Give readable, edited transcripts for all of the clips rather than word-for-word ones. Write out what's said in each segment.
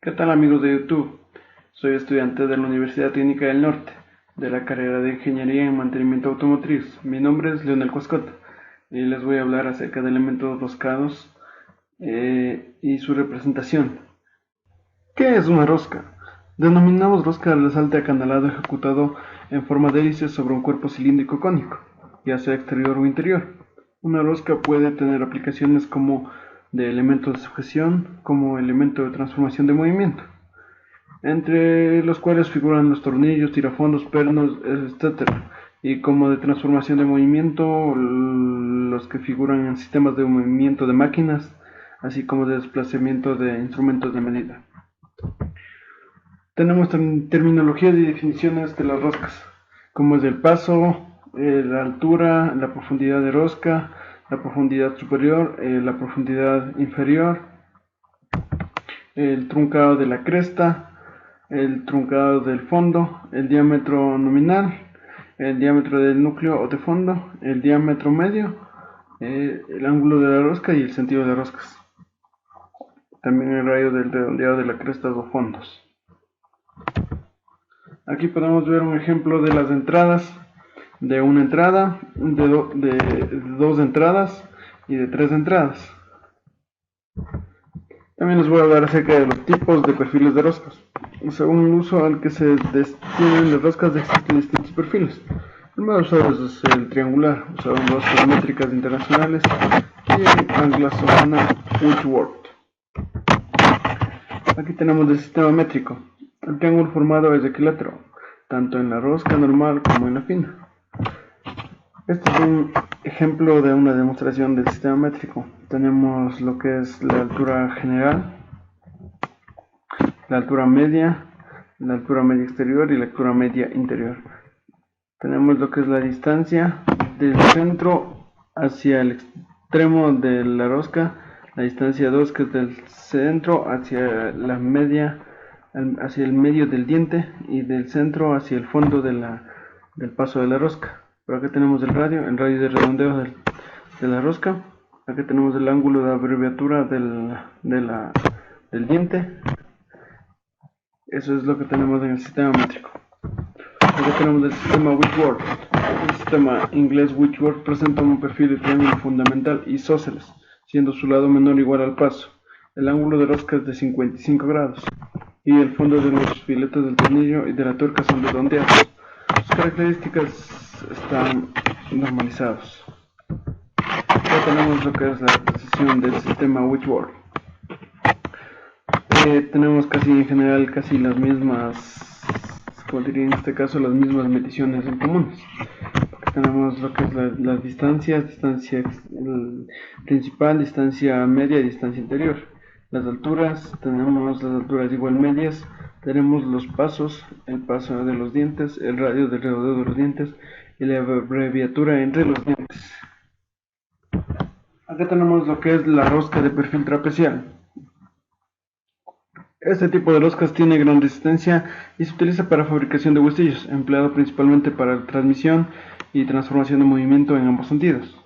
¿Qué tal amigos de YouTube? Soy estudiante de la Universidad Técnica del Norte, de la carrera de Ingeniería en Mantenimiento Automotriz. Mi nombre es Leonel Cuascota y les voy a hablar acerca de elementos roscados y su representación. ¿Qué es una rosca? Denominamos rosca al resalte acanalado ejecutado en forma de hélice sobre un cuerpo cilíndrico cónico, ya sea exterior o interior. Una rosca puede tener aplicaciones como de elemento de sujeción, como elemento de transformación de movimiento, entre los cuales figuran los tornillos, tirafondos, pernos, etcétera, y como de transformación de movimiento, los que figuran en sistemas de movimiento de máquinas, así como de desplazamiento de instrumentos de medida. Tenemos terminologías y definiciones de las roscas, como es el paso, la altura, la profundidad de rosca, la profundidad superior, la profundidad inferior, el truncado de la cresta, el truncado del fondo, el diámetro nominal, el diámetro del núcleo o de fondo, el diámetro medio, el ángulo de la rosca y el sentido de roscas. También el radio del redondeado de la cresta o fondos. Aquí podemos ver un ejemplo de las entradas, de una entrada, de dos entradas y de tres entradas. También les voy a hablar acerca de los tipos de perfiles de roscas. Según el uso al que se destinen las roscas, existen distintos perfiles. El más usado es el triangular, usado en roscas métricas internacionales, y el anglosajona Whitworth. Aquí tenemos el sistema métrico. El triángulo formado es equilátero, tanto en la rosca normal como en la fina. Este es un ejemplo de una demostración del sistema métrico. Tenemos lo que es la altura general, la altura media exterior y la altura media interior. Tenemos lo que es la distancia del centro hacia el extremo de la rosca, la distancia 2 que es del centro hacia la media, hacia el medio del diente, y del centro hacia el fondo del paso de la rosca. Por acá tenemos el radio de redondeo de la rosca. Acá tenemos el ángulo de abreviatura del diente. Eso es lo que tenemos en el sistema métrico. Acá tenemos el sistema Whitworth. El sistema inglés Whitworth presenta un perfil de triángulo fundamental isósceles, siendo su lado menor igual al paso. El ángulo de rosca es de 55 grados y el fondo de los filetes del tornillo y de la tuerca son redondeados. Sus características están normalizados. Ya tenemos lo que es la precisión del sistema Whitworth. Tenemos en general las mismas, como diría en este caso, las mismas mediciones en comunes. Tenemos lo que es las distancias, distancia principal, distancia media y distancia interior. Las alturas, tenemos las alturas igual medias, tenemos los pasos, el paso de los dientes, el radio del redondeo de los dientes y la abreviatura entre los dientes. Acá tenemos lo que es la rosca de perfil trapecial. Este tipo de roscas tiene gran resistencia y se utiliza para fabricación de huesillos, empleado principalmente para transmisión y transformación de movimiento en ambos sentidos.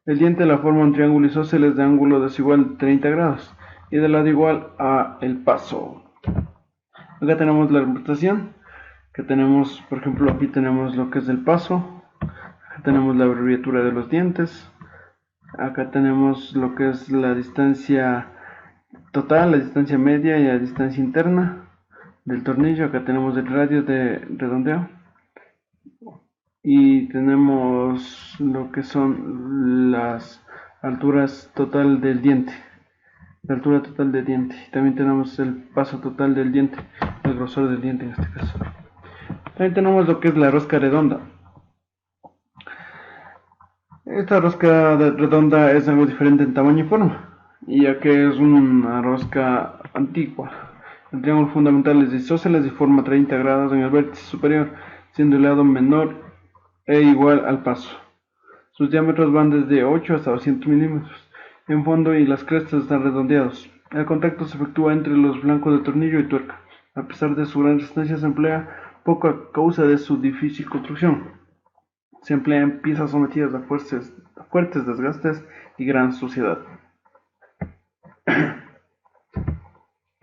El diente la forma un triángulo isósceles de ángulo desigual de 30 grados y de lado igual a el paso. Acá tenemos la representación, que tenemos, por ejemplo, aquí tenemos lo que es el paso, acá tenemos la abreviatura de los dientes, acá tenemos lo que es la distancia total, la distancia media y la distancia interna del tornillo. Acá tenemos el radio de redondeo y tenemos lo que son las alturas total del diente, la altura total del diente. También tenemos el paso total del diente, el grosor del diente en este caso. También tenemos lo que es la rosca redonda. Esta rosca redonda es algo diferente en tamaño y forma, ya que es una rosca antigua. El triángulo fundamental es isósceles de forma 30 grados en el vértice superior, siendo el lado menor e igual al paso. Sus diámetros van desde 8 hasta 200 milímetros en fondo y las crestas están redondeados. El contacto se efectúa entre los flancos de tornillo y tuerca. A pesar de su gran resistencia, se emplea poco a causa de su difícil construcción. Se emplea en piezas sometidas a fuertes desgastes y gran suciedad.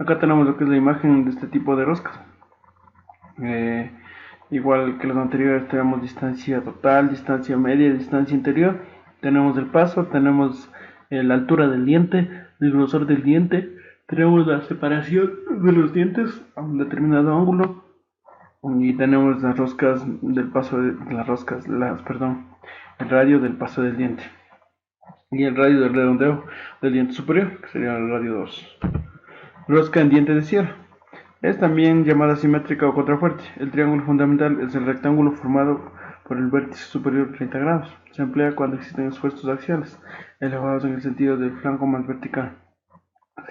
Acá tenemos lo que es la imagen de este tipo de roscas. Igual que los anteriores, tenemos distancia total, distancia media, distancia interior. Tenemos el paso, tenemos la altura del diente, el grosor del diente. Tenemos la separación de los dientes a un determinado ángulo. Y tenemos las roscas del paso de las roscas, el radio del paso del diente. Y el radio del redondeo del diente superior, que sería el radio 2. Rosca en diente de sierra. Es también llamada simétrica o contrafuerte. El triángulo fundamental es el rectángulo formado por el vértice superior 30 grados. Se emplea cuando existen esfuerzos axiales elevados en el sentido del flanco más vertical.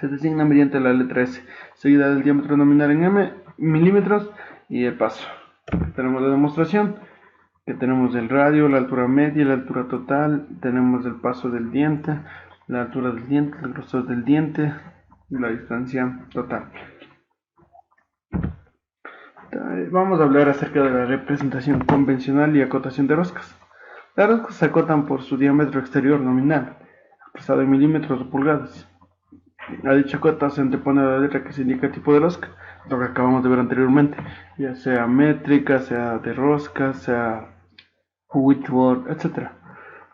Se designa mediante la letra S, seguida del diámetro nominal en milímetros y el paso. Tenemos la demostración, que tenemos el radio, la altura media, la altura total, tenemos el paso del diente, la altura del diente, el grosor del diente y la distancia total. Vamos a hablar acerca de la representación convencional y acotación de roscas. Las roscas se acotan por su diámetro exterior nominal, expresado en milímetros o pulgadas. A dicha cota se antepone la letra que se indica el tipo de rosca, lo que acabamos de ver anteriormente, ya sea métrica, sea de rosca, sea Whitworth, etc.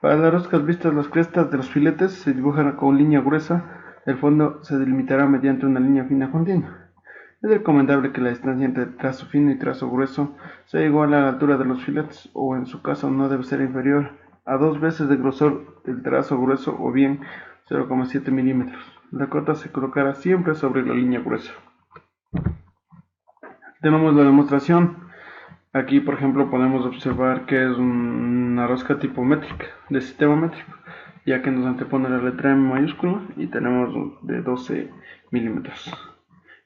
Para las roscas vistas, las crestas de los filetes se dibujan con línea gruesa, el fondo se delimitará mediante una línea fina continua. Es recomendable que la distancia entre trazo fino y trazo grueso sea igual a la altura de los filetes, o en su caso no debe ser inferior a 2 veces el grosor del trazo grueso o bien 0,7 milímetros. La cota se colocará siempre sobre la línea gruesa. Tenemos la demostración. Aquí, por ejemplo, podemos observar que es una rosca tipo métrica, de sistema métrico, ya que nos antepone la letra M mayúscula y tenemos de 12 milímetros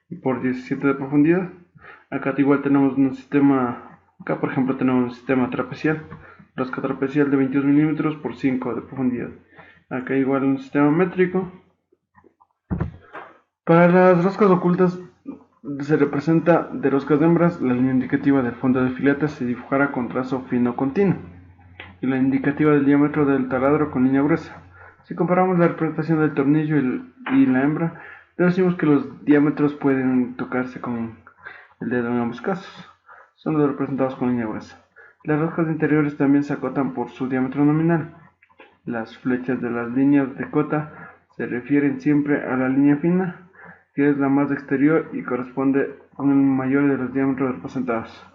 y por 17 de profundidad. Acá igual tenemos un sistema, acá por ejemplo tenemos un sistema trapecial, rosca trapecial de 22 milímetros por 5 de profundidad. Acá igual un sistema métrico. Para las roscas ocultas se representa de roscas de hembras, la línea indicativa del fondo de filete se dibujará con trazo fino continuo y la indicativa del diámetro del taladro con línea gruesa. Si comparamos la representación del tornillo y la hembra, decimos que los diámetros pueden tocarse con el dedo en ambos casos. Son los representados con línea gruesa. Las roscas interiores también se acotan por su diámetro nominal. Las flechas de las líneas de cota se refieren siempre a la línea fina, que es la más exterior y corresponde con el mayor de los diámetros representados.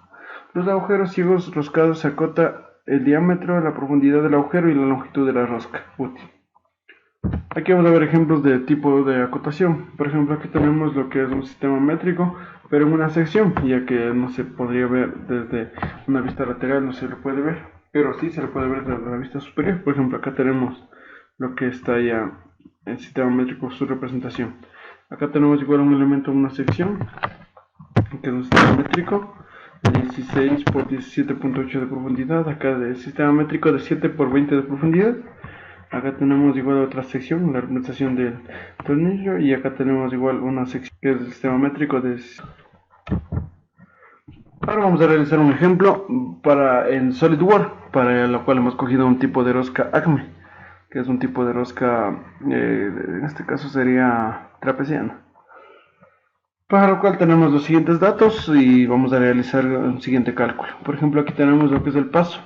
Los agujeros ciegos roscados se acota el diámetro, la profundidad del agujero y la longitud de la rosca útil. Aquí vamos a ver ejemplos de tipo de acotación. Por ejemplo, aquí tenemos lo que es un sistema métrico, pero en una sección, ya que no se podría ver desde una vista lateral, no se lo puede ver, pero sí se lo puede ver desde la vista superior. Por ejemplo, acá tenemos lo que está ya en sistema métrico, su representación. Acá tenemos igual un elemento en una sección, que es un sistema métrico de 16 por 17.8 de profundidad, acá de sistema métrico de 7 por 20 de profundidad. Acá tenemos igual otra sección, la representación del tornillo, y acá tenemos igual una sección que es el sistema métrico de... Ahora vamos a realizar un ejemplo en SolidWorks, para lo cual hemos cogido un tipo de rosca Acme, que es un tipo de rosca, en este caso sería trapeciana. Para lo cual tenemos los siguientes datos y vamos a realizar un siguiente cálculo. Por ejemplo, aquí tenemos lo que es el paso.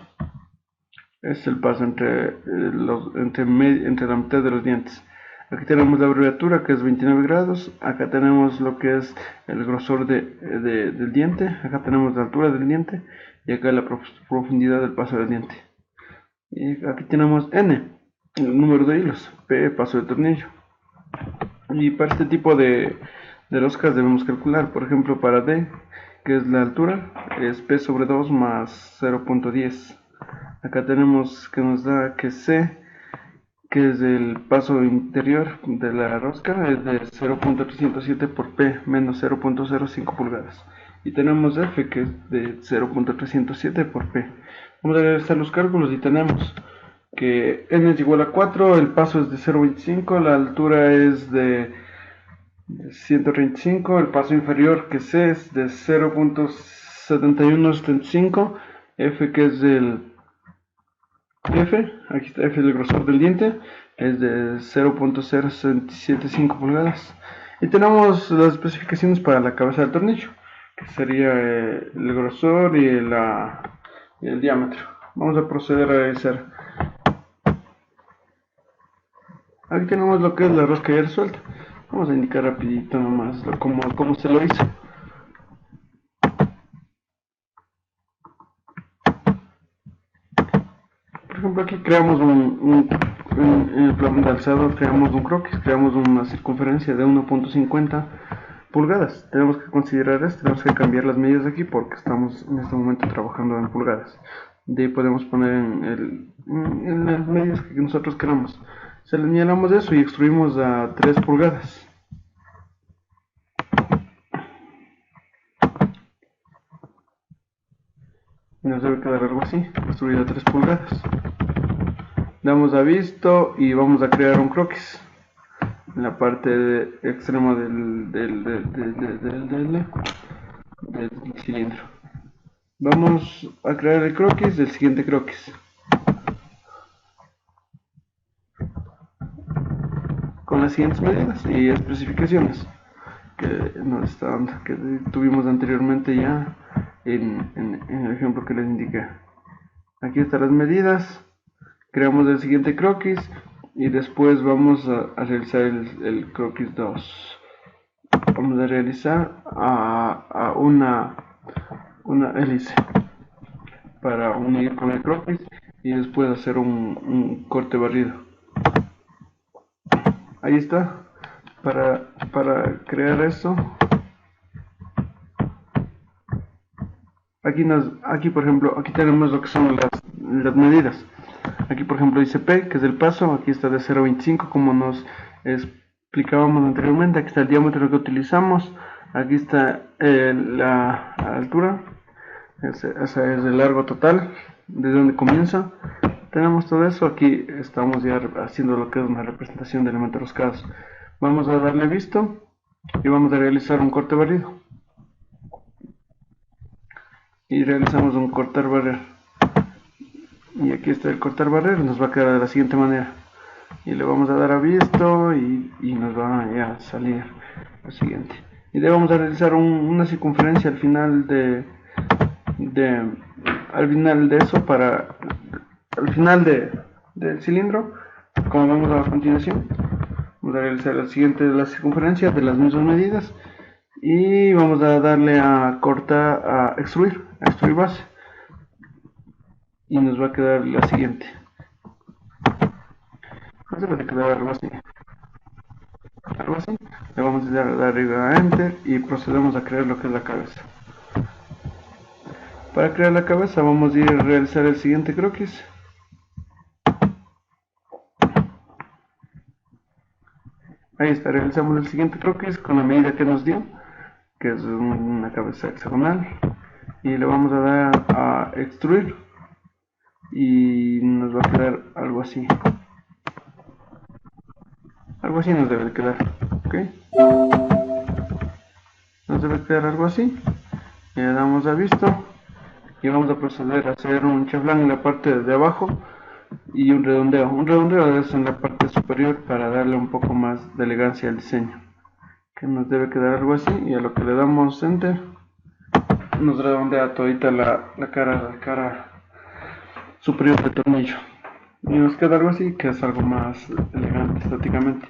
Es el paso entre la mitad de los dientes. Aquí tenemos la abreviatura, que es 29 grados. Acá tenemos lo que es el grosor del diente. Acá tenemos la altura del diente. Y acá la profundidad del paso del diente. Y aquí tenemos N, el número de hilos. P, paso de tornillo. Y para este tipo de roscas debemos calcular, por ejemplo, para D, que es la altura, es P sobre 2 más 0.10. Acá tenemos que nos da que C, que es el paso interior de la rosca, es de 0.307 por P menos 0.05 pulgadas. Y tenemos F, que es de 0.307 por P. Vamos a realizar los cálculos y tenemos que N es igual a 4, el paso es de 0.25, la altura es de 135, el paso inferior que C es de 0.7175, F que es el aquí está F, el grosor del diente, es de 0.075 pulgadas, Y tenemos las especificaciones para la cabeza del tornillo, que sería el grosor y el diámetro. Vamos a proceder a realizar. Aquí tenemos lo que es la rosca ya resuelta. Vamos a indicar rapidito nomás cómo se lo hizo. Por ejemplo, aquí creamos en el plan de alzado creamos un croquis, creamos una circunferencia de 1.50 pulgadas. Tenemos que considerar esto, tenemos que cambiar las medidas aquí porque estamos en este momento trabajando en pulgadas. De ahí podemos poner en las medidas que nosotros queramos. Señalamos eso y extruimos a 3 pulgadas. Y nos debe quedar algo así, extruido a 3 pulgadas. Damos a visto y vamos a crear un croquis en la parte extrema del cilindro. Vamos a crear el croquis del siguiente croquis con las siguientes medidas y especificaciones que tuvimos anteriormente ya en el ejemplo que les indiqué. Aquí están las medidas, creamos el siguiente croquis y después vamos a realizar el croquis 2. Vamos a realizar a una hélice para unir con el croquis y después hacer un corte barrido. Ahí está, para crear esto. Aquí por ejemplo, aquí tenemos lo que son las medidas. Aquí por ejemplo dice P, que es el paso, aquí está de 0.25 como nos explicábamos anteriormente, aquí está el diámetro que utilizamos, aquí está la altura, ese es el largo total, desde donde comienza. Tenemos todo eso, aquí estamos ya haciendo lo que es una representación de elementos roscados. Vamos a darle visto y vamos a realizar un corte barrido. Y realizamos un cortar barrer. Y aquí está el cortar barrer, nos va a quedar de la siguiente manera. Y le vamos a dar a visto y nos va a salir lo siguiente. Y le vamos a realizar una circunferencia al final del cilindro, como vemos a continuación. Vamos a realizar la siguiente de las circunferencias de las mismas medidas y vamos a darle a cortar, a extruir base y nos va a quedar la siguiente. Nos debe quedar algo así. Le vamos a dar arriba a enter y procedemos a crear lo que es la cabeza. Para crear la cabeza vamos a ir a realizar el siguiente croquis. Ahí está, realizamos el siguiente croquis con la medida que nos dio, que es una cabeza hexagonal, y le vamos a dar a extruir y nos va a quedar algo así. Algo así nos debe quedar, ¿ok? Nos debe quedar algo así. Le damos a visto y vamos a proceder a hacer un chaflán en la parte de abajo y un redondeo es en la parte superior para darle un poco más de elegancia al diseño, que nos debe quedar algo así. Y a lo que le damos enter nos redondea todita la cara superior del tornillo y nos queda algo así, que es algo más elegante estéticamente.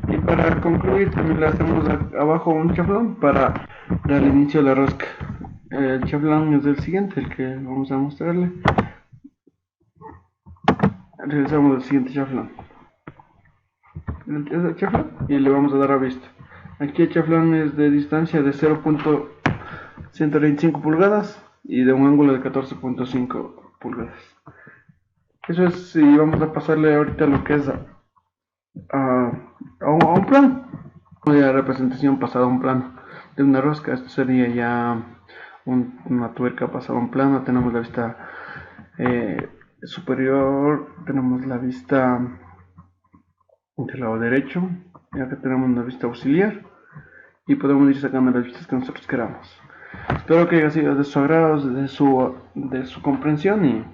Y para concluir también le hacemos abajo un chaflán para darle inicio a la rosca. El chaflán es el siguiente, el que vamos a mostrarle. Realizamos el siguiente chaflán y le vamos a dar a visto. Aquí el chaflán es de distancia de 0.125 pulgadas y de un ángulo de 14.5 pulgadas. Eso es, y vamos a pasarle ahorita lo que es a un plano, una representación pasada a un plano de una rosca. Esto sería ya una tuerca pasada a un plano. Tenemos la vista superior, tenemos la vista del lado derecho, y acá tenemos una vista auxiliar y podemos ir sacando las vistas que nosotros queramos. Espero que haya sido de su agrado, de su comprensión, y